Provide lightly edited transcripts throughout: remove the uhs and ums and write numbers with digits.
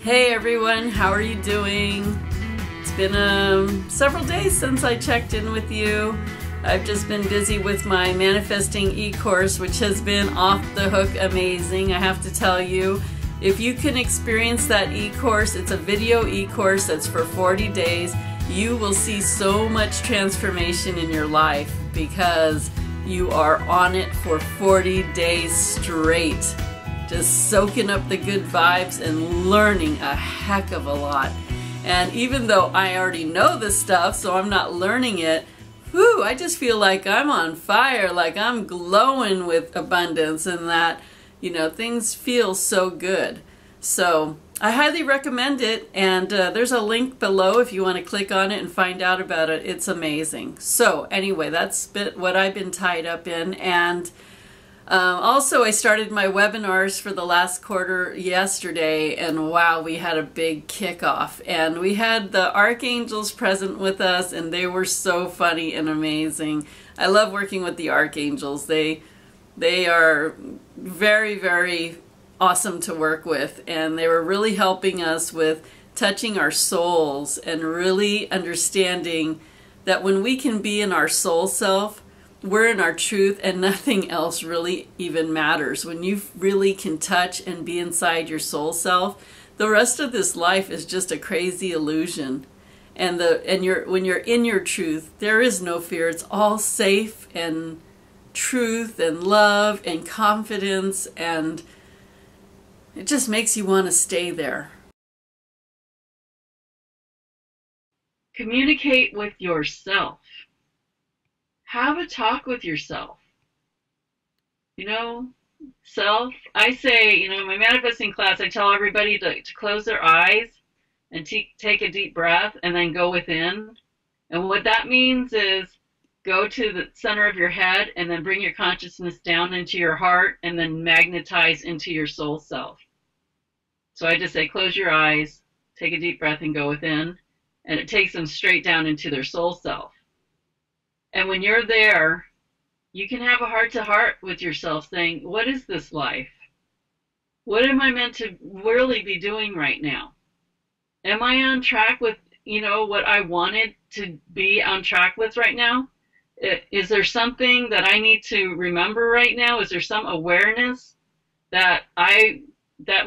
Hey everyone, how are you doing? It's been several days since I checked in with you. I've just been busy with my Manifesting e-course, which has been off the hook amazing, I have to tell you. If you can experience that e-course, it's a video e-course that's for 40 days. You will see so much transformation in your life because you are on it for 40 days straight. Just soaking up the good vibes and learning a heck of a lot. And even though I already know this stuff, so I'm not learning it, whew, I just feel like I'm on fire, like I'm glowing with abundance and that, you know, things feel so good. So I highly recommend it, and there's a link below if you want to click on it and find out about it. It's amazing. So anyway, that's what I've been tied up in. And also, I started my webinars for the last quarter yesterday, and wow, we had a big kickoff. And we had the archangels present with us, and they were so funny and amazing. I love working with the archangels. They are very, very awesome to work with, and they were really helping us with touching our souls and really understanding that when we can be in our soul self, we're in our truth and nothing else really even matters. When you really can touch and be inside your soul self, the rest of this life is just a crazy illusion. And when you're in your truth, there is no fear. It's all safe and truth and love and confidence, and it just makes you want to stay there. Communicate with yourself. Have a talk with yourself. You know, self. I say, you know, in my manifesting class, I tell everybody to close their eyes and take a deep breath and then go within. And what that means is go to the center of your head and then bring your consciousness down into your heart and then magnetize into your soul self. So I just say, close your eyes, take a deep breath and go within. And it takes them straight down into their soul self. And when you're there, you can have a heart-to-heart with yourself saying, what is this life? What am I meant to really be doing right now? Am I on track with, you know, what I wanted to be on track with right now? Is there something that I need to remember right now? Is there some awareness that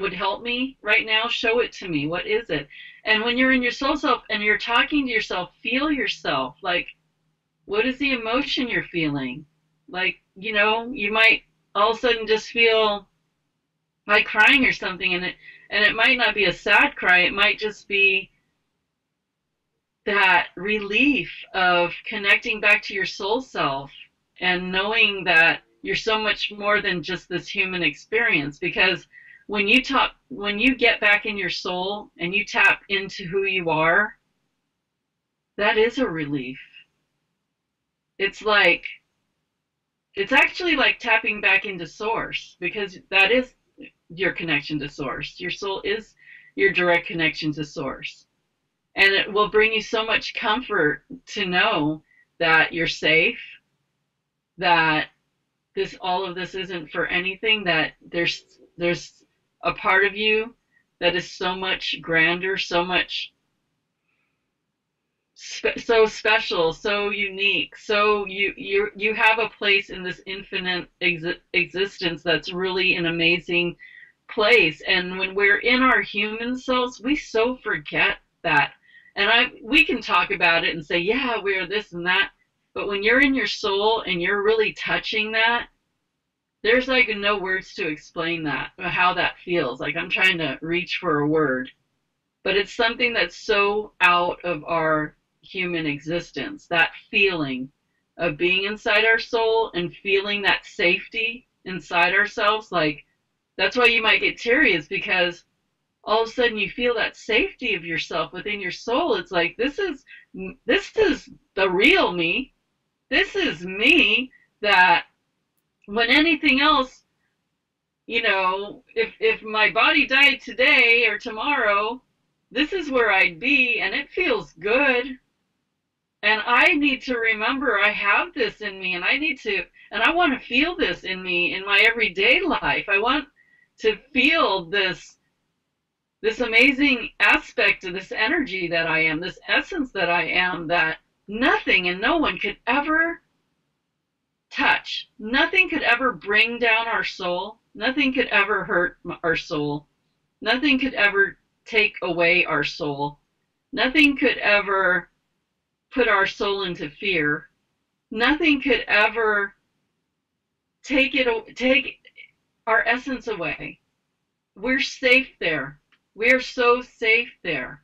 would help me right now? Show it to me. What is it? And when you're in your soul self and you're talking to yourself, feel yourself. Like, what is the emotion you're feeling? Like, you know, you might all of a sudden just feel like crying or something, and it might not be a sad cry. It might just be that relief of connecting back to your soul self and knowing that you're so much more than just this human experience. Because when you get back in your soul and you tap into who you are, that is a relief. It's actually like tapping back into source, because that is your connection to source. Your soul is your direct connection to source. And it will bring you so much comfort to know that you're safe, that all of this isn't for anything, that there's a part of you that is so much grander, so much so special, so unique, so you have a place in this infinite existence that's really an amazing place. And when we're in our human selves, we so forget that. And we can talk about it and say, yeah, we're this and that, but when you're in your soul and you're really touching that, there's like no words to explain that, how that feels. Like I'm trying to reach for a word, but it's something that's so out of our human existence, that feeling of being inside our soul and feeling that safety inside ourselves. Like, that's why you might get teary, is because all of a sudden you feel that safety of yourself within your soul. It's like, this is the real me. This is me, that when anything else, you know, if my body died today or tomorrow, this is where I'd be, and it feels good. And I need to remember I have this in me, and I want to feel this in me in my everyday life. I want to feel this this amazing aspect of this energy that I am, this essence that I am, that nothing and no one could ever touch. Nothing could ever bring down our soul. Nothing could ever hurt our soul. Nothing could ever take away our soul. Nothing could ever put our soul into fear. Nothing could ever take our essence away. We're safe there. We are so safe there.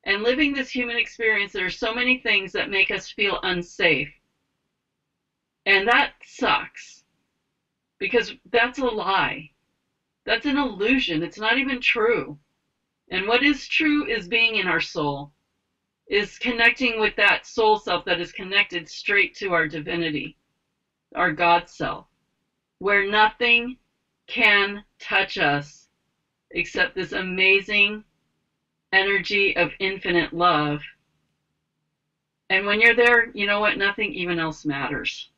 And living this human experience, there are so many things that make us feel unsafe. And that sucks, because that's a lie. That's an illusion. It's not even true. And what is true is being in our soul, is connecting with that soul self that is connected straight to our divinity, our God self, where nothing can touch us except this amazing energy of infinite love. And when you're there, you know what? Nothing even else matters.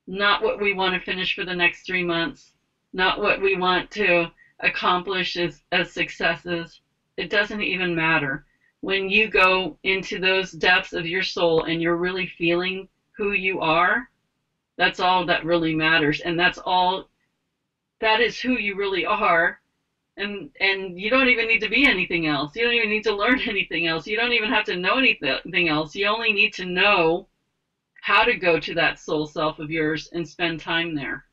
Not what we want to finish for the next 3 months, not what we want to accomplish as successes. It doesn't even matter. When you go into those depths of your soul and you're really feeling who you are, that's all that really matters. And that is who you really are. And you don't even need to be anything else. You don't even need to learn anything else. You don't even have to know anything else. You only need to know how to go to that soul self of yours and spend time there.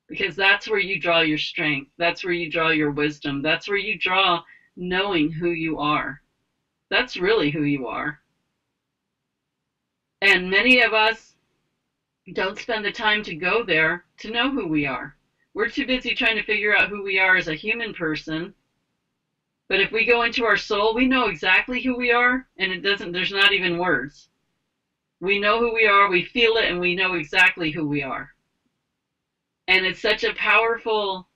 Because that's where you draw your strength. That's where you draw your wisdom. That's where you draw knowing who you are. That's really who you are. And many of us don't spend the time to go there to know who we are. We're too busy trying to figure out who we are as a human person. But if we go into our soul, we know exactly who we are, and there's not even words. We know who we are, we feel it, and we know exactly who we are. And it's such a powerful,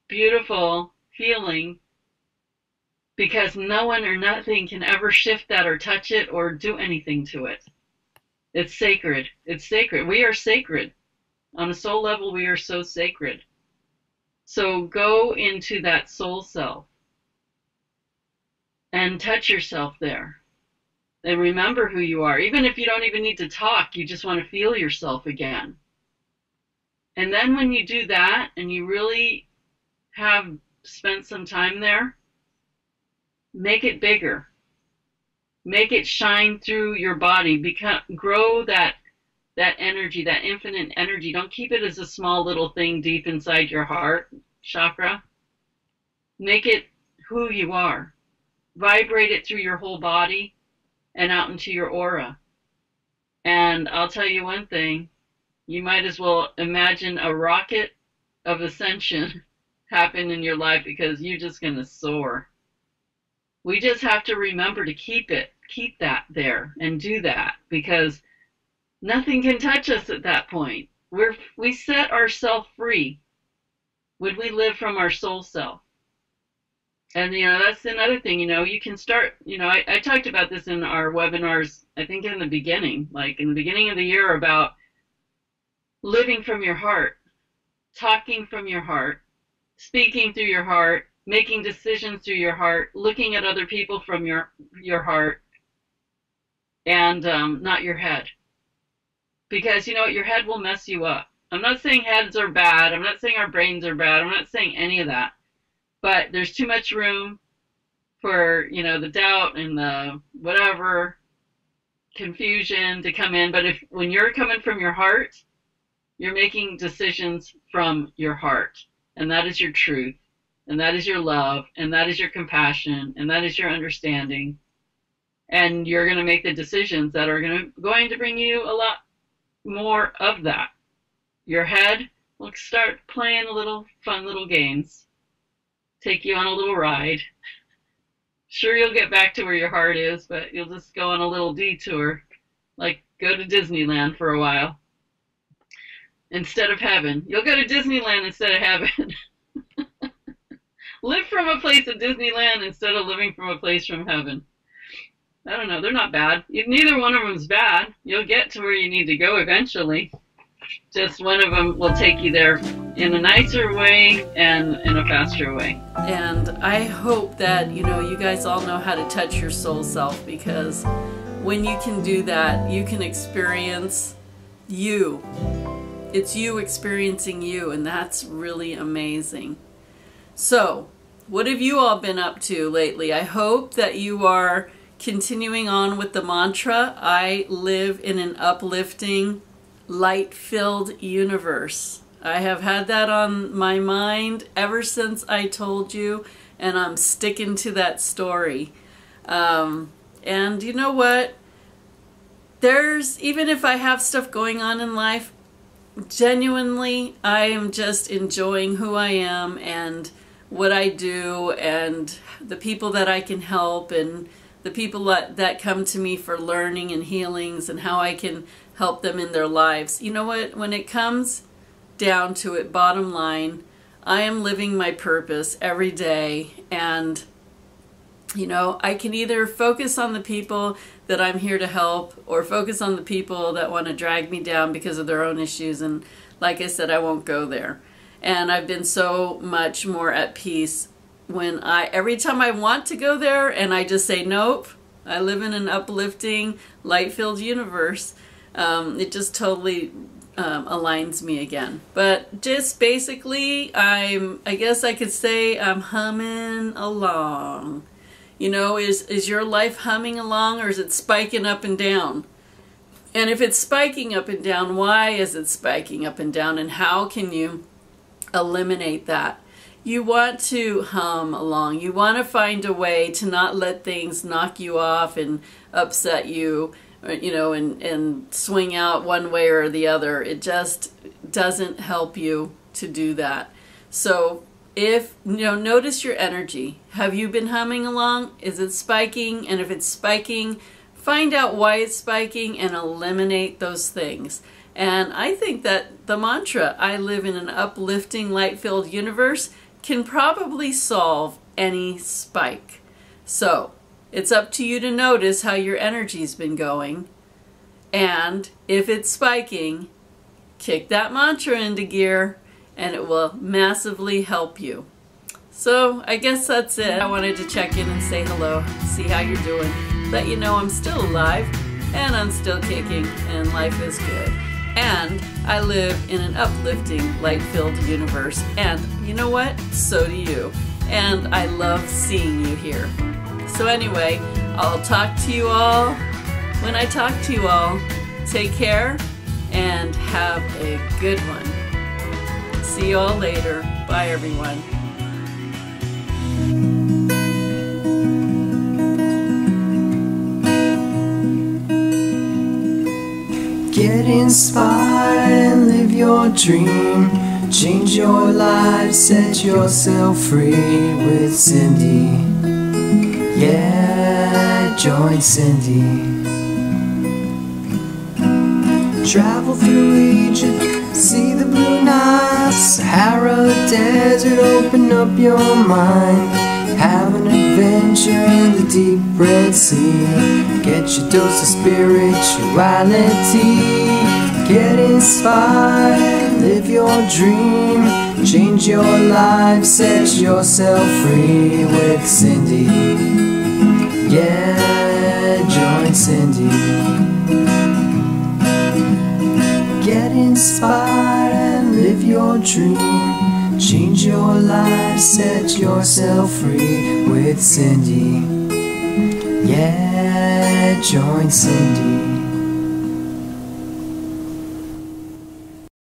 beautiful feeling, because no one or nothing can ever shift that or touch it or do anything to it. It's sacred. It's sacred. We are sacred. On a soul level, we are so sacred. So go into that soul self and touch yourself there. And remember who you are. Even if you don't even need to talk, you just want to feel yourself again. And then when you do that and you really have spent some time there, make it bigger. Make it shine through your body. Grow that energy, that infinite energy. Don't keep it as a small little thing deep inside your heart chakra. Make it who you are. Vibrate it through your whole body and out into your aura. And I'll tell you one thing, you might as well imagine a rocket of ascension happen in your life, because you're just going to soar. We just have to remember to keep that there and do that, because nothing can touch us at that point. We set ourselves free when we live from our soul self. And, that's another thing, you can start, I talked about this in our webinars, I think in the beginning of the year, about living from your heart, talking from your heart, speaking through your heart, making decisions through your heart, looking at other people from your heart, and not your head. Because, your head will mess you up. I'm not saying heads are bad. I'm not saying our brains are bad. I'm not saying any of that. But there's too much room for, the doubt and the whatever confusion to come in. But when you're coming from your heart, you're making decisions from your heart. And that is your truth. And that is your love. And that is your compassion. And that is your understanding. And you're going to make the decisions that are going to bring you a lot more of that. Your head will start playing fun little games. Take you on a little ride. Sure, you'll get back to where your heart is, but you'll just go on a little detour, like go to Disneyland for a while instead of heaven. You'll go to Disneyland instead of heaven. Live from a place of Disneyland instead of living from a place from heaven. I don't know, they're not bad. Neither one of them's bad. You'll get to where you need to go eventually. Just one of them will take you there in a nicer way and in a faster way. And I hope that, you know, you guys all know how to touch your soul self, because when you can do that, you can experience you. It's you experiencing you, and that's really amazing. So, what have you all been up to lately? I hope that you are continuing on with the mantra, I live in an uplifting, light-filled universe. I have had that on my mind ever since I told you, and I'm sticking to that story. And you know what? Even if I have stuff going on in life, genuinely, I am just enjoying who I am and what I do and the people that I can help and the people that come to me for learning and healings and how I can help them in their lives. You know what? When it comes down to it, bottom line, I am living my purpose every day, and you know, I can either focus on the people that I'm here to help or focus on the people that want to drag me down because of their own issues, and like I said, I won't go there. And I've been so much more at peace when every time I want to go there and I just say nope, I live in an uplifting, light-filled universe. It just totally aligns me again. But just basically, I guess I could say I'm humming along. You know, is your life humming along, or is it spiking up and down? And if it's spiking up and down, why is it spiking up and down, and how can you eliminate that? You want to hum along. You want to find a way to not let things knock you off and upset you, you know, and swing out one way or the other. It just doesn't help you to do that. So if, you know, notice your energy. Have you been humming along? Is it spiking? And if it's spiking, find out why it's spiking and eliminate those things. And I think that the mantra, I live in an uplifting, light-filled universe, can probably solve any spike. So it's up to you to notice how your energy's been going. And if it's spiking, kick that mantra into gear, and it will massively help you. So I guess that's it. I wanted to check in and say hello, see how you're doing, let you know I'm still alive and I'm still kicking and life is good. And I live in an uplifting, light-filled universe. And you know what? So do you. And I love seeing you here. So anyway, I'll talk to you all when I talk to you all. Take care and have a good one. See you all later. Bye, everyone. Get inspired and live your dream. Change your life, set yourself free with Cindy. Yeah, join Cindy. Travel through Egypt, see the blue Nile, Sahara Desert, open up your mind. Have an adventure in the deep Red Sea. Get your dose of spirituality. Get inspired, live your dream. Change your life, set yourself free with Cindy. Yeah, join Cindy. Get inspired and live your dream. Change your life, set yourself free with Cindy. Yeah, join Cindy.